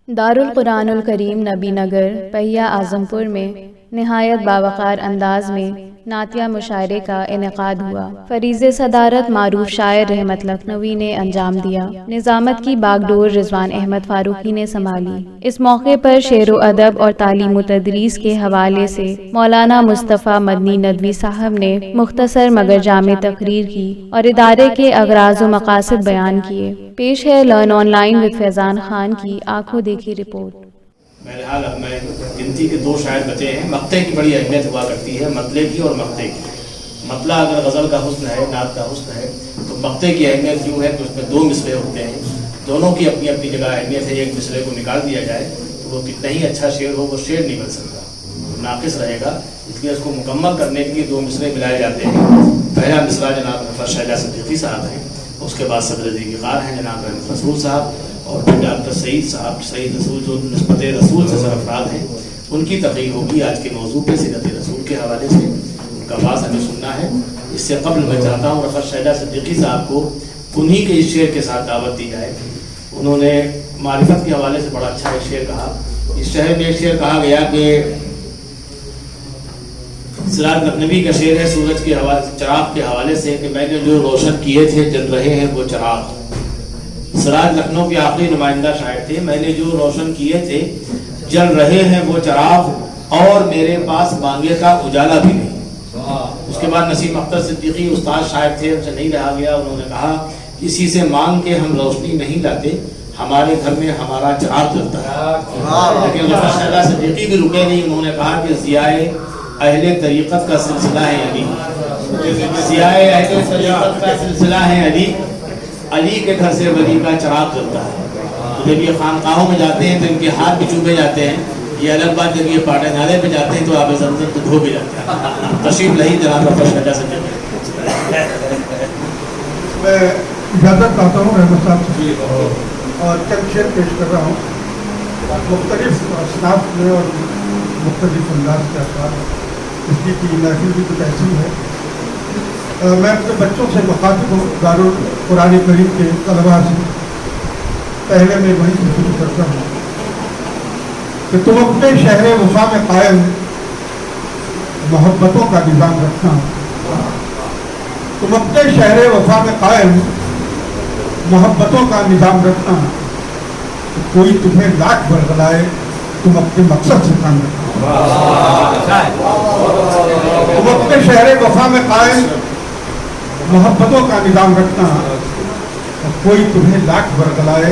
دارالقرآن الکریم نبی نگر پہیا اعظم پور میں نہایت باوقار انداز میں نعتیہ مشاعرے کا انعقاد ہوا۔ فریض صدارت معروف شاعر رحمت لکھنوی نے انجام دیا۔ نظامت کی باغ ڈور رضوان احمد فاروقی نے سنبھالی۔ اس موقع پر شعر و ادب اور تعلیم و تدریس کے حوالے سے مولانا مصطفیٰ مدنی ندوی صاحب نے مختصر مگر جامع تقریر کی اور ادارے کے اغراض و مقاصد بیان کیے۔ پیش ہے لرن آن لائن ود فیضان خان کی آنکھوں دیکھی رپورٹ۔ بہرحال اب میں گنتی کے 2 شاعر بچے ہیں۔ مقطع کی بڑی اہمیت ہوا کرتی ہے، مطلع کی اور مقطع کی۔ مطلع اگر غزل کا حسن ہے، نعت کا حسن ہے، تو مقطع کی اہمیت یوں ہے کہ اس میں 2 مصرعے ہوتے ہیں، دونوں کی اپنی اپنی جگہ اہمیت ہے۔ ایک مصرعے کو نکال دیا جائے تو وہ کتنا ہی اچھا شعر ہو، وہ شعر نہیں بن سکتا، ناقص رہے گا۔ اس لیے اس کو مکمل کرنے کے لیے 2 مصرعے ملائے جاتے ہیں۔ پہلا مصرعہ جناب رفعت شہزاد صدیقی صاحب ہیں، اس کے بعد صدر ذوالفقار ہیں جناب رحمت رسول صاحب، اور پھر ڈاکٹر سعید صاحب، سعید رسول جو نسبت رسول سے سرفراز ہیں، ان کی تقریر ہوگی آج کے موضوع پہ سیرت رسول کے حوالے سے۔ ان کا باز ہمیں سننا ہے۔ اس سے قبل میں چاہتا ہوں رفعت شہزاد صدیقی صاحب کو انہی کے اس شعر کے ساتھ دعوت دی جائے۔ انہوں نے معرفت کے حوالے سے بڑا اچھا ایک شعر کہا۔ اس شعر میں ایک شعر کہا گیا کہ سراج لکھنوی کا شعر ہے سورج کے حوالے، چراغ کے حوالے سے، کہ میں نے جو روشن کیے تھے جل رہے ہیں وہ چراغ۔ سراج لکھنؤ کے آخری نمائندہ شاعر تھے۔ میں نے جو روشن کیے تھے جل رہے ہیں وہ چراغ، اور میرے پاس مانگے کا اجالا بھی نہیں۔ اس کے بعد نسیم اختر صدیقی استاد شاعر تھے، ان سے نہیں رہا گیا، انہوں نے کہا کسی سے مانگ کے ہم روشنی نہیں لاتے، ہمارے گھر میں ہمارا چراغ جلتا ہے۔ لیکن رفعت شہزاد صدیقی بھی رکے نہیں، انہوں نے کہا کہ ضیاء اہل طریقت کا سلسلہ ہے علی، ضیاء اہل طریقت کا سلسلہ ہے علی، علی کے گھر سے ولی کا چراغ جلتا ہے۔ تو جب یہ خانقاہوں میں جاتے ہیں تو ان کے ہاتھ بھی چوبے جاتے ہیں، یہ الگ بات جب یہ پاٹے نالے پہ جاتے ہیں تو آب زمزم تو دھو بھی جاتے ہیں۔ تشریف لائیے جناب رفعت شہزاد صدیقی۔ میں اجازت چاہتا ہوں رحمت صاحب سے اور چند شعر پیش کر رہا ہوں۔ مختلف اصناف میں اور مختلف انداز کے اثرات، اس کی محفل بھی کچھ ایسی ہے۔ میں اپنے بچوں سے مخاطب ہوں، دارالقرآن کریم کے طلباء سے۔ پہلے میں وہیں سے شروع کرتا ہوں کہ تم اپنے شہر وفا میں قائم محبتوں کا نظام رکھنا، تم اپنے شہر وفا میں قائم محبتوں کا نظام رکھنا، کوئی تمہیں لاکھ برگلائے تم اپنے مقصد سے کام رکھنا۔ تم اپنے شہر وفا میں قائم محبتوں کا نظام رکھنا، کوئی تمہیں لاکھ برگلائے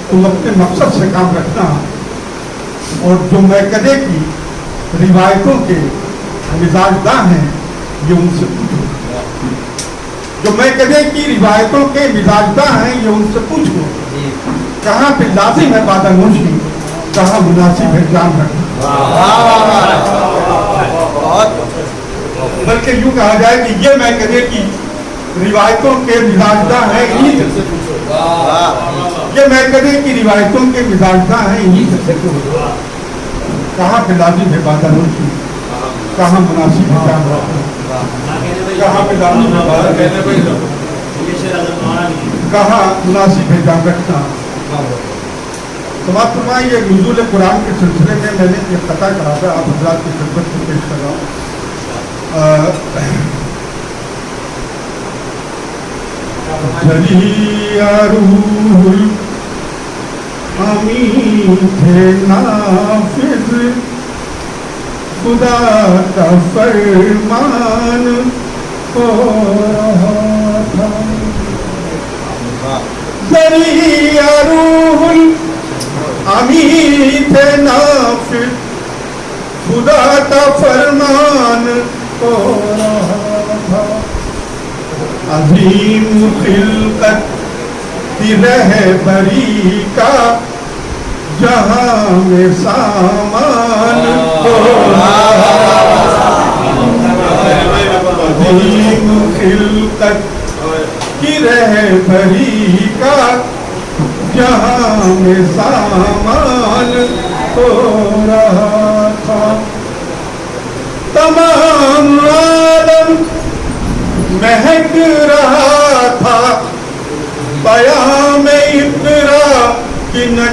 تم اپنے مقصد سے کام رکھنا، اور جو میکدے کی روایتوں کے مزاج داں ہیں یہ ان سے پوچھو، جو میکدے کی روایتوں کے مزاج داں ہیں یہ ان سے پوچھو، کہاں پہ لازم ہے بادہ نوشی، کہاں مناسب ہے جان رکھنا۔ بلکہ یوں کہا جائے کہ یہ میکدے کی روایتوں کے مزاجدہ ہیں، انہی سے پوچھو، یہ میکدے کی روایتوں کے مزاجدہ ہیں، انہی سے پوچھو، کہاں پہ لازم ہے بادہ نوشی، کہاں مناسب ہے جان رکھنا، کہاں پہ لازم ہے کہاں مناسب ہے جان رکھنا۔ سماعت فرمائیں، یہ نزول قرآن کے سلسلے میں میں نے ایک قطع کہا تھا، آپ حضرات کی خدمت میں پیش کر رہا ہوں۔ جلی روح الامین تھے نافذ، خدا کا فرمان ہو رہا تھا، ذریعہ روح الامین تھے نافذ، خدا کا فرمان ہو رہا تھا، عظیم خلقت کی رہبری کا جہاں میں سامان ہو رہا تھا، عظیم خلقت کی رہبری کا جہاں میں سامان ہو رہا تھا، تمام عالم مہک رہا تھا، پیام اقرا کی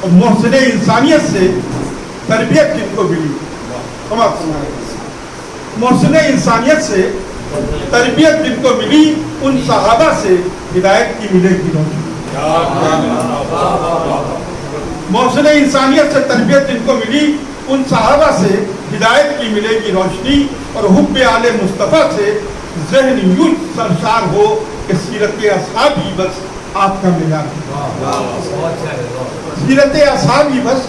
اور محسن انسانیت سے تربیت جن کو ملی, محسن انسانیت سے تربیت جن کو ملی, ان صحابہ سے ہدایت کی ملے گی روشنی. محسن انسانیت سے تربیت جن کو ملی, ان صحابہ سے ہدایت کی ملے گی روشنی. اور حب آل مصطفیٰ سے ذہن یوں سرشار ہو کہ سیرت اصحاب ہی بس آپ کا معیار ہو. سیرت اصحاب ہی بس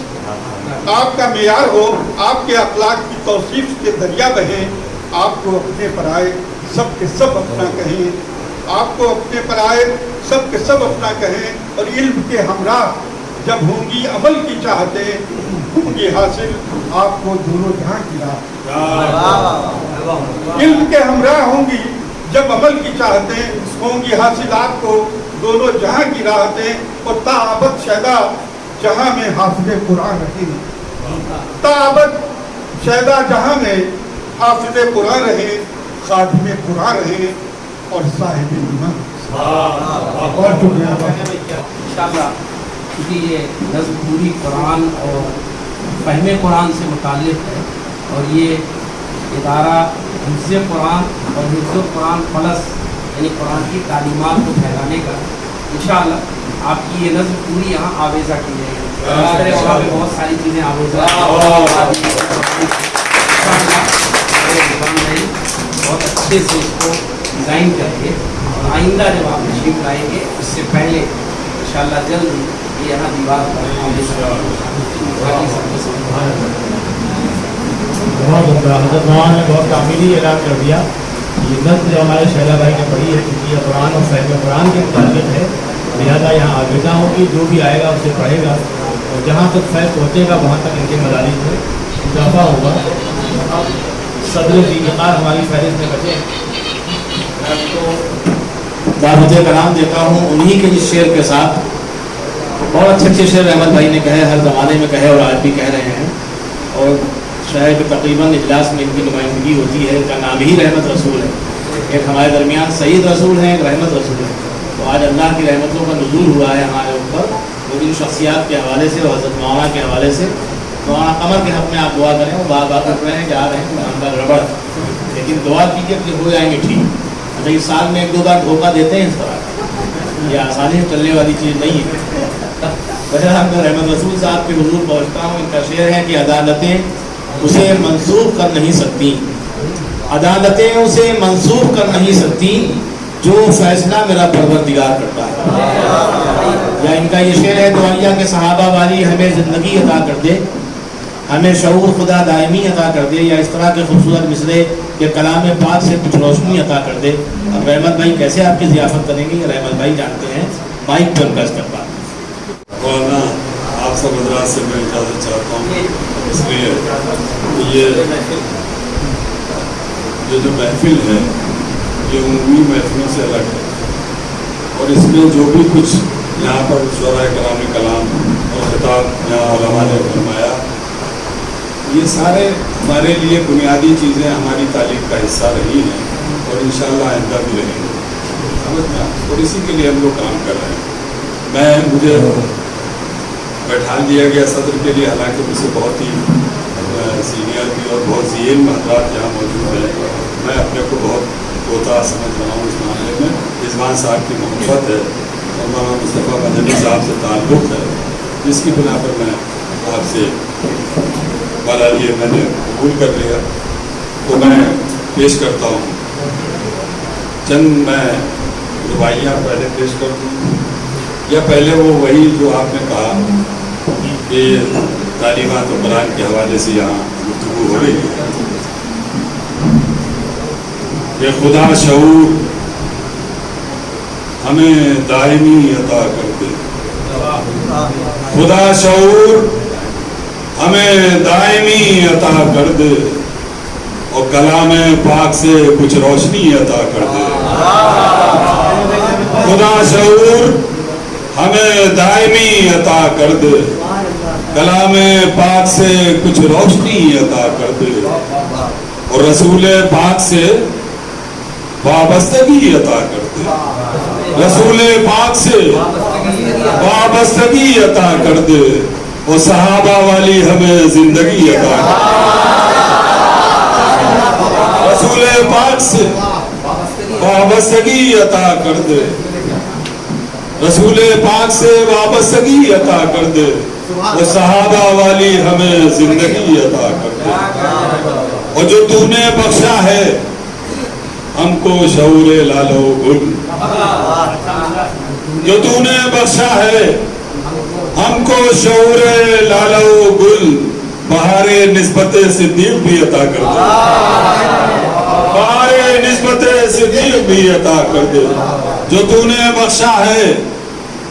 آپ کا معیار ہو. آپ کے اخلاق کی توصیف کے دریا بہیں, آپ کو اپنے پرائے سب کے سب اپنا کہیں. آپ کو اپنے پرائے سب کے سب اپنا کہیں. اور علم کے ہمراہ جب ہوں گی عمل کی چاہتیں, ہوں گی حاصل آپ کو دونوں جہاں کی راہ. علم کے ہمراہ ہوں گی جب عمل کی چاہتیں, ہوں گی حاصل آپ کو دونوں جہاں کی راحتیں. اور تاابد شیدا جہاں میں حافظ قرآن رہیں, تاابد شیدا جہاں میں حافظ قرآن رہیں, خادم قرآن رہیں اور صاحب ایمان. اور انشاءاللہ کیونکہ یہ نظم پوری قرآن اور فہم قرآن سے متعلق ہے, اور یہ ادارہ حفظ قرآن اور حفظ قرآن پلس یعنی قرآن کی تعلیمات کو پھیلانے کا انشاءاللہ آپ کی یہ نظم پوری یہاں آویزہ کی جائے گی. اور بہت ساری چیزیں آویزہ بہت اچھے سے اس کو ڈیزائن کر کے, اور آئندہ جب آپ تشریف لائیں گے اس سے پہلے انشاءاللہ جلد ہی یہ یہاں دیوار پر بہت عمدہ. حضرت مولانا نے بہت تعمیری اعلان کر دیا. یہ نظم جو ہمارے شہلا بھائی نے پڑھی ہے, کیونکہ یہ قرآن اور فہم قرآن کے متعلق ہے, لہٰذا یہاں آویزہ ہوگی, جو بھی آئے گا اسے پڑھے گا, اور جہاں تک فیض پہنچے گا وہاں تک ان کے مدارس میں اضافہ ہوگا. اب صدر ذیقار ہماری فہرست میں بچے. دعوت کلام دیتا ہوں انہی کے اس شعر کے ساتھ. بہت اچھے اچھے شعر احمد بھائی نے کہے, ہر زمانے میں کہے اور آج بھی کہہ رہے ہیں, اور شاید تقریباً اجلاس میں ان کی نمائندگی ہوتی ہے. ان کا نام ہی رحمت رسول ہے. ایک ہمارے درمیان سید رسول ہیں, ایک رحمت رسول ہے. تو آج اللہ کی رحمتوں کا نزول ہوا ہے ہمارے اوپر, اور ان شخصیات کے حوالے سے اور حضرت مولانا کے حوالے سے. مولانا قمر کے حق میں آپ دعا کریں, بار بار کر رہے ہیں, جا رہے ہیں اندر ربڑ, لیکن دعا کیجیے کہ ہو جائیں گے ٹھیک. اچھا, اس سال میں 1-2 بار دھوکہ دیتے ہیں اس طرح, یہ آسانی سے چلنے والی چیز نہیں ہے. بہرحال میں رحمت رسول صاحب کے حضور پہنچتا ہوں. ان کا شعر ہے کہ عدالتیں اسے منسوخ کر نہیں سکتی, عدالتیں اسے منسوخ کر نہیں سکتی, جو فیصلہ میرا پروردگار کرتا ہے. یا ان کا یہ شعر ہے, دعائیہ کے صحابہ والی ہمیں زندگی عطا کر دے, ہمیں شعور خدا دائمی عطا کر دے. یا اس طرح کے خوبصورت مصرے کہ کلام پاک سے کچھ روشنی عطا کر دے. اب رحمت بھائی کیسے آپ کی ضیافت کریں گے, رحمت بھائی جانتے ہیں, مائک پر کس کر پاتے. مولانا آپ سب حضرات سے میں اجازت چاہتا ہوں, اس لیے یہ جو محفل ہے یہ عمومی محفلوں سے الگ ہے, اور اس میں جو بھی کچھ یہاں پر شعراء کرام کلام اور خطاب یہاں علماء نے فرمایا, یہ سارے ہمارے لیے بنیادی چیزیں ہماری تعلیم کا حصہ رہی ہیں, اور انشاءاللہ آئندہ بھی رہیں گے. سمجھ میں, اور اسی کے لیے ہم لوگ کام کر رہے ہیں. مجھے بیٹھا دیا گیا صدر کے لیے, حالانکہ مجھ سے بہت ہی سینئر بھی اور بہت سی علم حضرات یہاں موجود ہیں. میں اپنے کو بہت کوتا سمجھ رہا ہوں اس معاملے میں. رضوان صاحب کی محبت ہے اور مولانا مصطفیٰ مدنی صاحب سے تعلق ہے, جس کی بنا پر میں آپ سے بہرحال یہ میں نے قبول کر لیا. تو میں پیش کرتا ہوں چند میں رباعیاں پہلے پیش کر دوں, یا پہلے وہ وہی جو آپ نے کہا کہ تعلیمات و قرآن کے حوالے سے یہاں گفتگو ہو رہی ہے کہ خدا شعور ہمیں دائمی عطا کر دے, خدا شعور ہمیں دائمی عطا کر دے, اور کلام پاک سے کچھ روشنی عطا کر دے. خدا شعور ہمیں دائمی عطا کر دے, کلام پاک سے کچھ روشنی عطا کر دے, اور رسول پاک سے وابستگی عطا کر دے, رسول پاک سے وابستگی عطا کر دے، وہ صحابہ والی ہمیں زندگی عطا کر دے، رسول پاک سے وابستگی عطا کر دے، رسول پاک سے وابستگی عطا کر دے، وہ صحابہ والی ہمیں زندگی عطا کر دے، اور جو تو نے بخشا ہے ہم کو شعور لالو گل، جو تو نے بخشا ہے ہم کو شعور لالو گل، بہار نسبت صدیق بھی عطا کر دے، بہار نسبت صدیق بھی عطا کر دے، جو تو نے بخشا ہے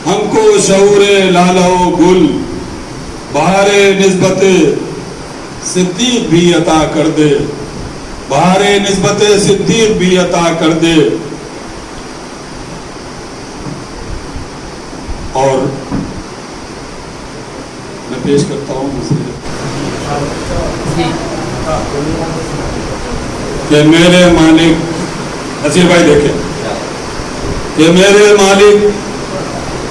ہم کو شعور لالو گل، بہار نسبت صدیق بھی عطا کر دے، بہار نسبت صدیق بھی عطا کر دے۔ اور میں پیش کرتا ہوں کہ میرے مالک، نصیر بھائی دیکھیں، کہ میرے مالک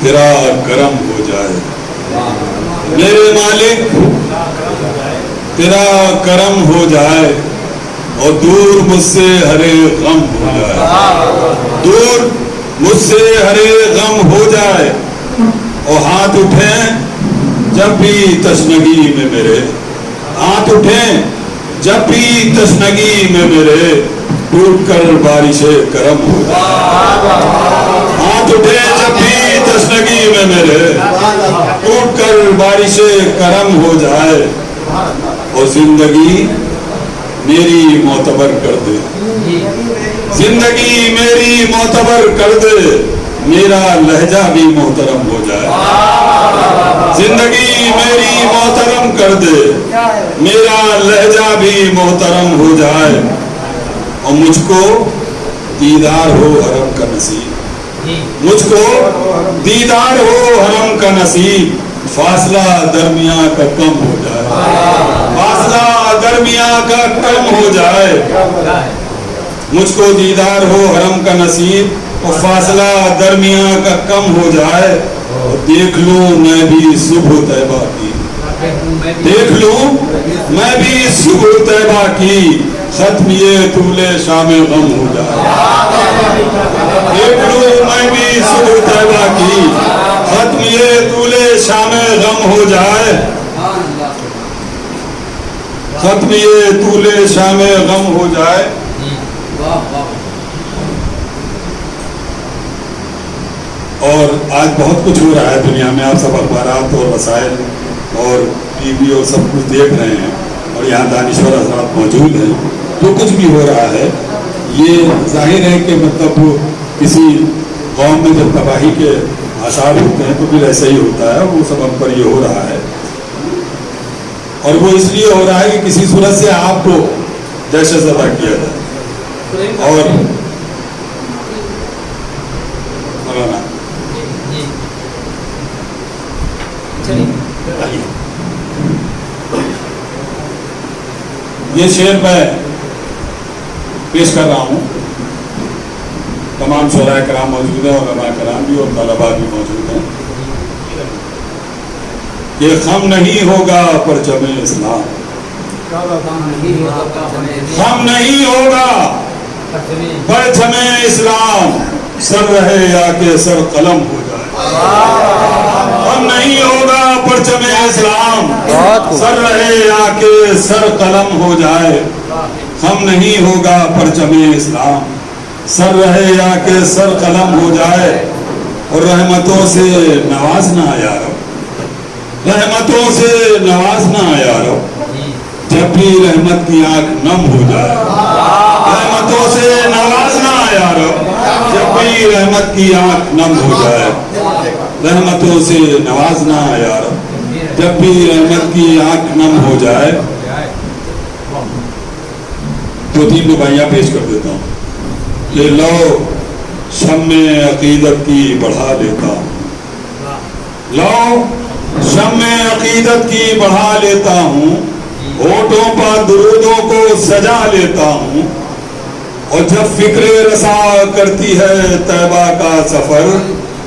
تیرا کرم ہو جائے، میرے مالک تیرا کرم ہو جائے، اور دور مجھ سے ہر ایک غم ہو جائے، دور مجھ سے ہر ایک غم ہو جائے، اور ہاتھ اٹھیں جب بھی تشنگی میں میرے، ہاتھ اٹھیں جب بھی تشنگی میں میرے، ٹوٹ کر بارش کرم ہو جائے، ہاتھ اٹھیں جب بھی تشنگی میں میرے، ٹوٹ کر بارش کرم ہو جائے، اور زندگی میری معتبر کر دے، زندگی میری معتبر کر دے، میرا لہجہ بھی محترم ہو جائے، زندگی میری محترم کر دے، میرا لہجہ بھی محترم ہو جائے، اور مجھ کو دیدار ہو حرم کا نصیب، مجھ کو دیدار ہو حرم کا نصیب، فاصلہ درمیاں کا کم ہو جائے، فاصلہ درمیاں کا کم ہو جائے، مجھ کو دیدار ہو حرم کا نصیب، اور فاصلہ درمیاں کا کم ہو جائے، اور دیکھ لوں میں بھی صبح طیبہ کی، دیکھ لوں میں بھی صبح طیبہ کی، ختم یہ طول شام غم ہو جائے، دیکھ لوں میں بھی صبح طیبہ کی، ختم یہ طول شام غم ہو جائے، ختم یہ طول شام غم ہو جائے۔ اور آج بہت کچھ ہو رہا ہے دنیا میں، آپ سب اخبارات اور وسائل اور ٹی وی اور سب کچھ دیکھ رہے ہیں، اور یہاں دانشور حضرات موجود ہیں، جو کچھ بھی ہو رہا ہے یہ ظاہر ہے کہ مطلب کسی قوم میں جب تباہی کے آثار ہوتے ہیں تو پھر ایسا ہی ہوتا ہے، وہ سب ہم پر یہ ہو رہا ہے، اور وہ اس لیے ہو رہا ہے کہ کسی صورت سے آپ کو دہشت زدہ کیا جائے۔ اور مولانا یہ شعر میں پیش کر رہا ہوں، تمام شعراء کرام موجود ہیں، علماء کرام بھی اور طلباء بھی موجود ہیں، کہ خم نہیں ہوگا پرچم اسلام، خم نہیں ہوگا پرچم اسلام، سر رہے یا کہ سر قلم ہو جائے، خم نہیں ہوگا پرچم اسلام، سر رہے یا کہ سر قلم ہو جائے، خم نہیں ہوگا پرچم اسلام، سر رہے یا کہ سر قلم ہو جائے، اور رحمتوں سے نوازنا یا رب، رحمتوں سے نوازنا یا رب، جب بھی رحمت کی آنکھ نم ہو جائے، رحمتوں سے نوازنا یا رب، جب بھی رحمت کی آنکھ نم ہو جائے، رحمتوں سے نوازنا یا رب، جب بھی رحمت کی آنکھ نم ہو جائے۔ دو تین دعائیاں پیش کر دیتا ہوں کہ لو شمع عقیدت کی بڑھا لیتا ہوں، لو شمع عقیدت کی بڑھا لیتا ہوں، ہونٹوں پر درودوں کو سجا لیتا ہوں، اور جب فکر رسا کرتی ہے طیبہ کا سفر،